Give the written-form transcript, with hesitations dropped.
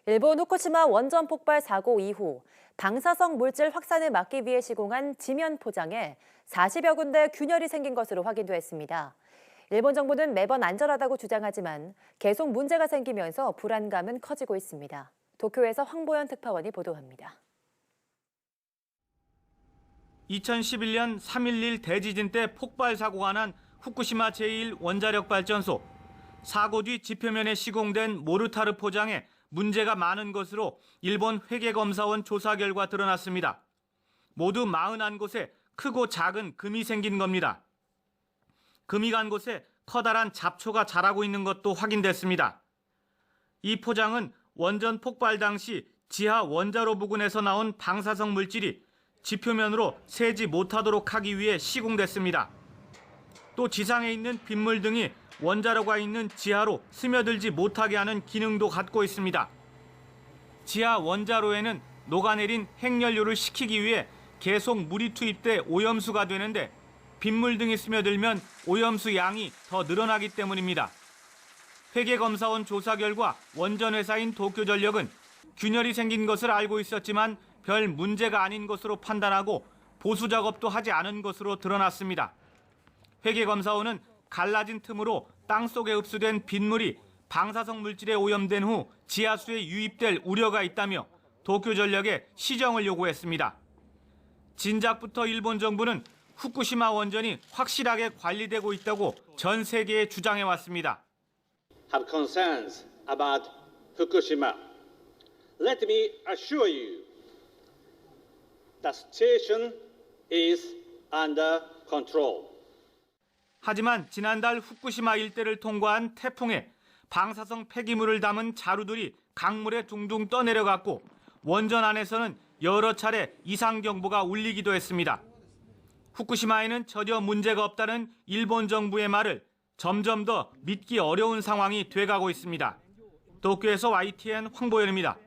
일본 후쿠시마 원전 폭발 사고 이후 방사성 물질 확산을 막기 위해 시공한 지면 포장에 40여 군데 균열이 생긴 것으로 확인됐습니다. 일본 정부는 매번 안전하다고 주장하지만 계속 문제가 생기면서 불안감은 커지고 있습니다. 도쿄에서 황보연 특파원이 보도합니다. 2011년 3.11 대지진 때 폭발 사고가 난 후쿠시마 제1원자력발전소. 사고 뒤 지표면에 시공된 모르타르 포장에 문제가 많은 것으로 일본 회계검사원 조사 결과 드러났습니다. 모두 41곳에 크고 작은 금이 생긴 겁니다. 금이 간 곳에 커다란 잡초가 자라고 있는 것도 확인됐습니다. 이 포장은 원전 폭발 당시 지하 원자로 부근에서 나온 방사성 물질이 지표면으로 새지 못하도록 하기 위해 시공됐습니다. 또 지상에 있는 빗물 등이 원자로가 있는 지하로 스며들지 못하게 하는 기능도 갖고 있습니다. 지하 원자로에는 녹아내린 핵연료를 식히기 위해 계속 물이 투입돼 오염수가 되는데 빗물 등이 스며들면 오염수 양이 더 늘어나기 때문입니다. 회계검사원 조사 결과 원전회사인 도쿄전력은 균열이 생긴 것을 알고 있었지만 별 문제가 아닌 것으로 판단하고 보수 작업도 하지 않은 것으로 드러났습니다. 회계검사원은 갈라진 틈으로 땅속에 흡수된 빗물이 방사성 물질에 오염된 후 지하수에 유입될 우려가 있다며 도쿄전력에 시정을 요구했습니다. 진작부터 일본 정부는 후쿠시마 원전이 확실하게 관리되고 있다고 전 세계에 주장해왔습니다. Have concerns about Fukushima. Let me assure you, the situation is under control. 하지만 지난달 후쿠시마 일대를 통과한 태풍에 방사성 폐기물을 담은 자루들이 강물에 둥둥 떠내려갔고 원전 안에서는 여러 차례 이상 경보가 울리기도 했습니다. 후쿠시마에는 전혀 문제가 없다는 일본 정부의 말을 점점 더 믿기 어려운 상황이 돼가고 있습니다. 도쿄에서 YTN 황보연입니다.